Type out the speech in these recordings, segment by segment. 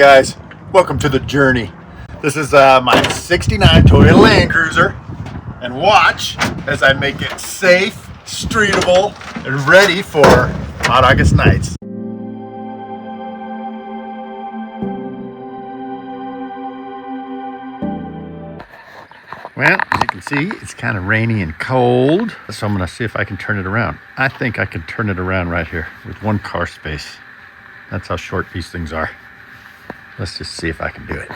Guys, welcome to the journey. This is my 69 Toyota Land Cruiser, and watch as I make it safe, streetable, and ready for hot August nights. Well, as you can see, it's kind of rainy and cold, so I'm going to see if I can turn it around. I think I can turn it around right here with one car space. That's how short these things are. Let's just see if I can do it.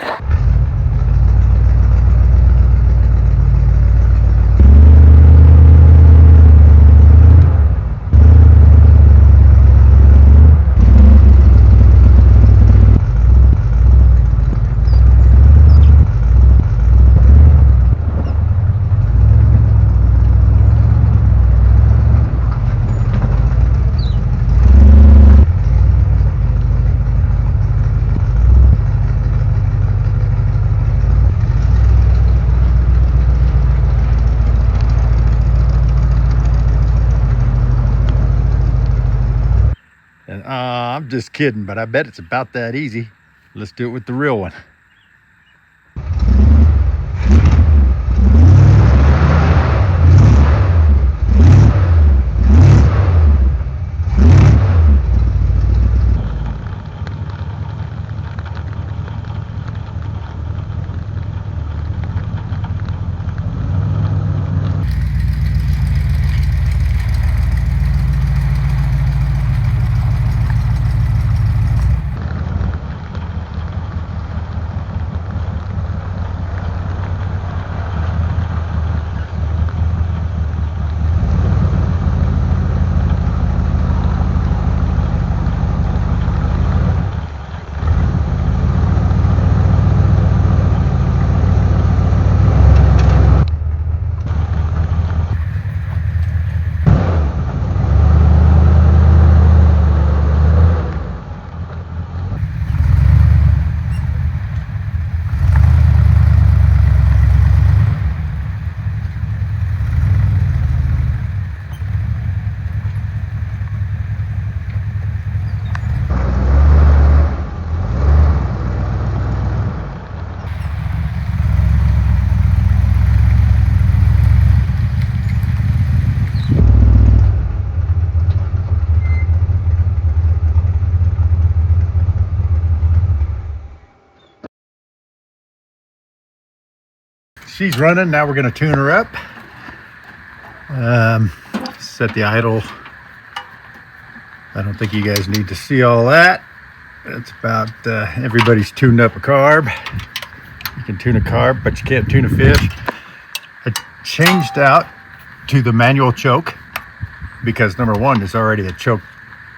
And I'm just kidding, but I bet it's about that easy. Let's do it with the real one. She's running. Now we're going to tune her up. Set the idle. I don't think you guys need to see all that. It's about everybody's tuned up a carb. You can tune a carb, but you can't tune a fish. I changed out to the manual choke because number one, there's already a choke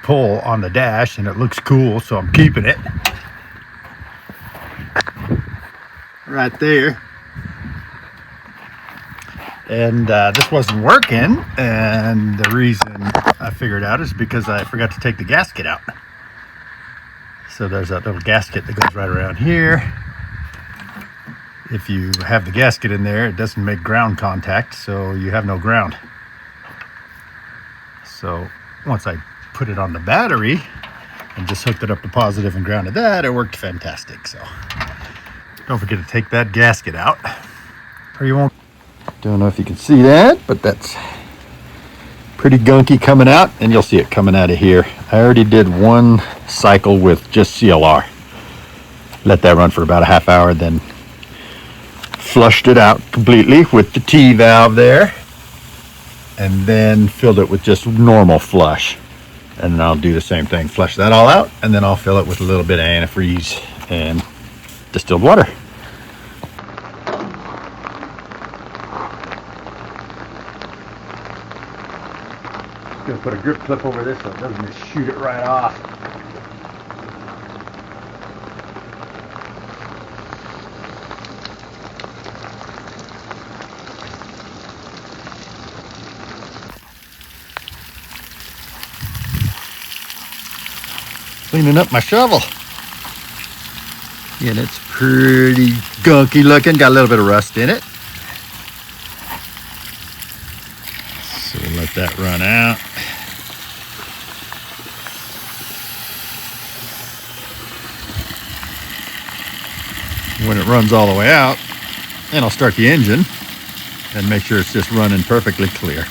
pull on the dash and it looks cool, so I'm keeping it. Right there. And this wasn't working, and the reason I figured out is because I forgot to take the gasket out. So there's that little gasket that goes right around here. If you have the gasket in there, it doesn't make ground contact, so you have no ground. So once I put it on the battery and just hooked it up to positive and grounded that, it worked fantastic. So don't forget to take that gasket out, or you won't. Don't know if you can see that, but that's pretty gunky coming out, and you'll see it coming out of here. I already did one cycle with just CLR. Let that run for about a half hour, then flushed it out completely with the T valve there, and then filled it with just normal flush. And then I'll do the same thing, flush that all out, and then I'll fill it with a little bit of antifreeze and distilled water. Gonna put a grip clip over this so it doesn't just shoot it right off. Cleaning up my shovel. And it's pretty gunky looking, got a little bit of rust in it. So we'll let that run out. When it runs all the way out, then I'll start the engine and make sure it's just running perfectly clear.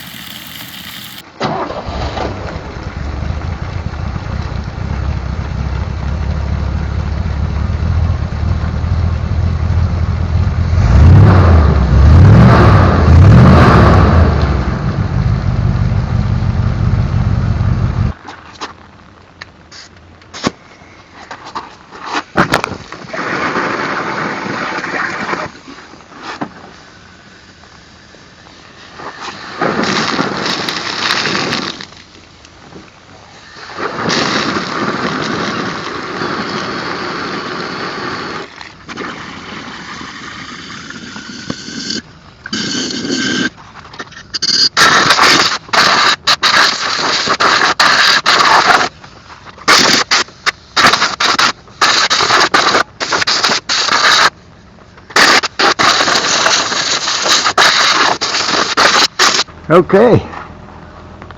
Okay,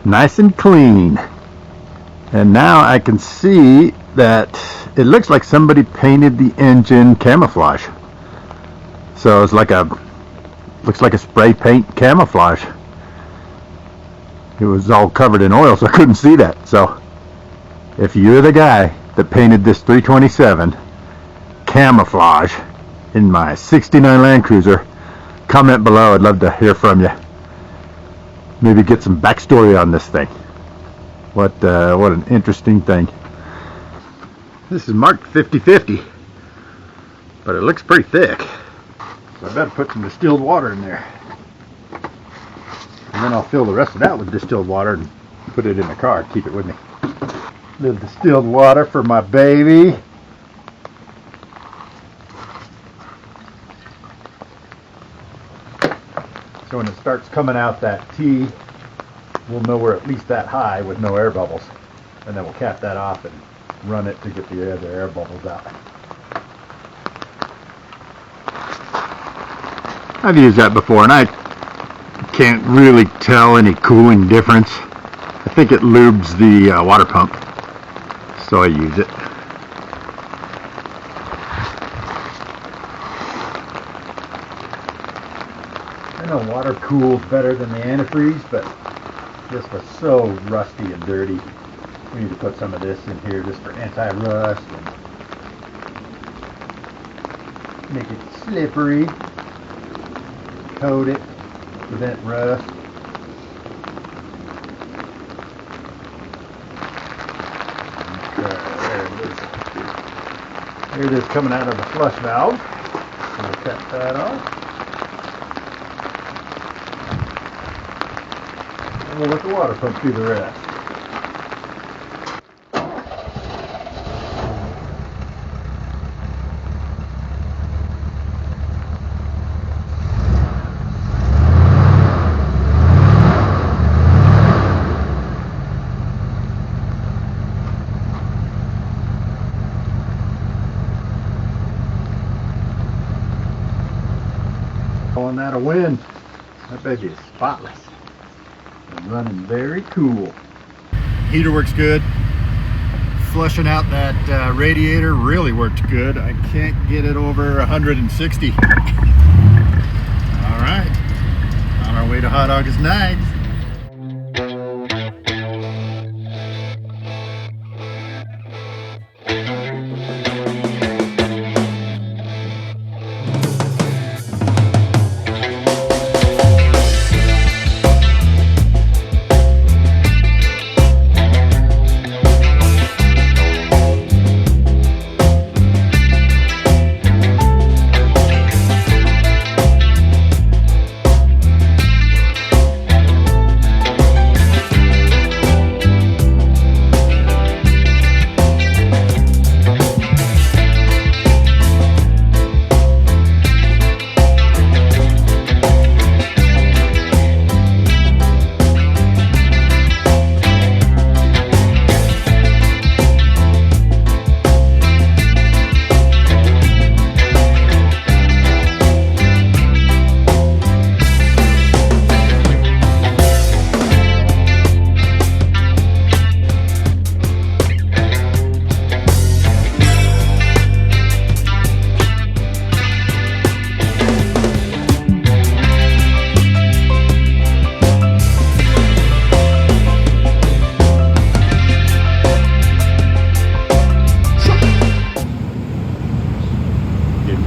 nice and clean. And now I can see that it looks like somebody painted the engine camouflage. So it's like looks like a spray paint camouflage. It was all covered in oil, so I couldn't see that. So if you're the guy that painted this 327 camouflage in my 69 Land Cruiser, comment below. I'd love to hear from you. Maybe get some backstory on this thing. What an interesting thing. This is marked 50/50, but it looks pretty thick. So I better put some distilled water in there. And then I'll fill the rest of that with distilled water and put it in the car. Keep it with me. A little distilled water for my baby. So when it starts coming out that T, we'll know we're at least that high with no air bubbles. And then we'll cap that off and run it to get the other air bubbles out. I've used that before and I can't really tell any cooling difference. I think it lubes the water pump, so I use it. I know water cools better than the antifreeze, but this was so rusty and dirty. We need to put some of this in here just for anti-rust and make it slippery, coat it, prevent rust. Okay, there it is coming out of the flush valve. So we'll cut that off. We'll let the water pump do the rest. Calling that a win. That baby is spotless. Running very cool. Heater works good. Flushing out that radiator really worked good. I can't get it over 160. All right, on our way to Hot August night.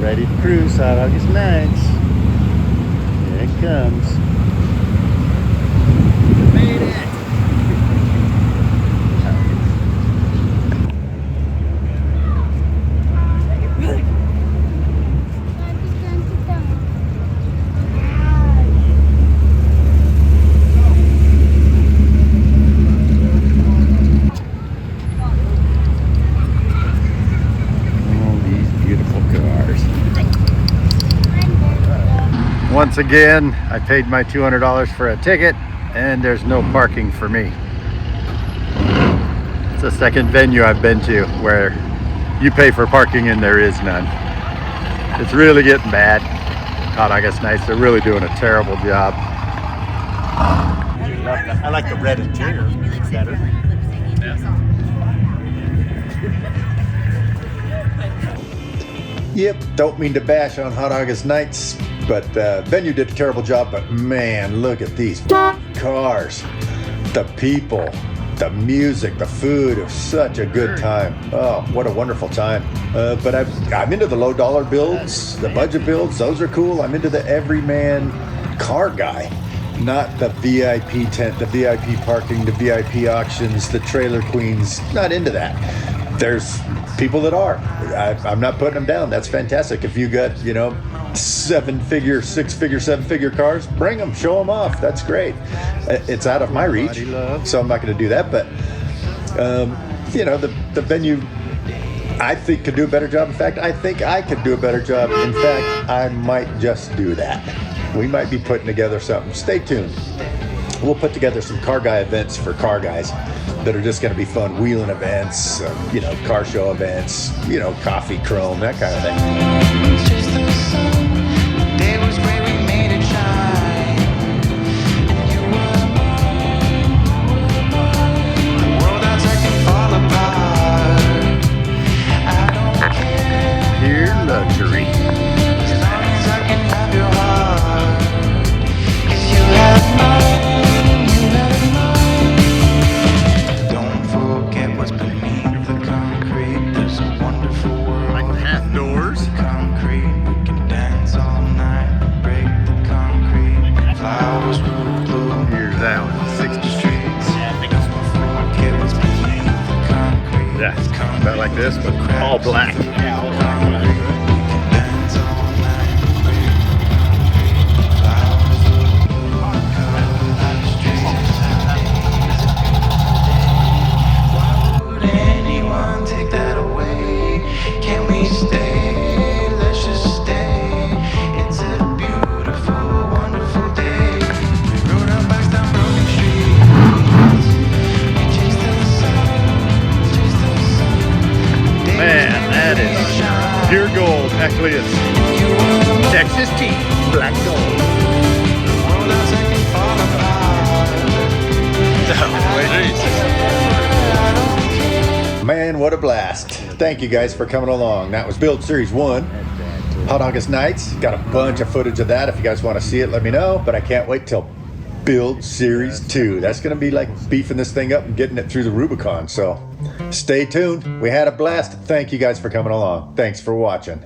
Ready to cruise hot August nights. Here it comes. Made it! Once again, I paid my $200 for a ticket and there's no parking for me. It's the second venue I've been to where you pay for parking and there is none. It's really getting bad. Hot August nights, they're really doing a terrible job. I like the red interior better. Yep, don't mean to bash on Hot August nights, but venue did a terrible job. But man, look at these cars, the people, the music, the food. It was such a good time. Oh, what a wonderful time. But I'm into the low dollar builds, the budget builds. Those are cool. I'm into the everyman car guy, not the VIP tent, the VIP parking, the VIP auctions, the trailer queens. Not into that. There's people that are. I'm not putting them down. That's fantastic. If you got, you know, 7-figure, 6-figure, 7-figure cars, bring them, show them off. That's great. It's out of my reach, so I'm not going to do that. But you know, the venue, I think, could do a better job. In fact, I think I could do a better job. In fact, I might just do that. We might be putting together something. Stay tuned. We'll put together some car guy events for car guys that are just going to be fun. Wheeling events, you know, car show events, you know, coffee chrome, that kind of thing. Pure luxury. About like this, but all black. Would anyone take that away? Can we stay? Let's just stay. It's a beautiful, wonderful day. We rode our bikes down broken streets. We chased the sun. Man, that is pure gold. Actually, it's Texas tea, black gold. Man, what a blast. Thank you guys for coming along. That was Build Series 1. Hot August nights. Got a bunch of footage of that. If you guys want to see it, let me know. But I can't wait till Build Series 2. That's going to be like beefing this thing up and getting it through the Rubicon. So stay tuned. We had a blast. Thank you guys for coming along. Thanks for watching.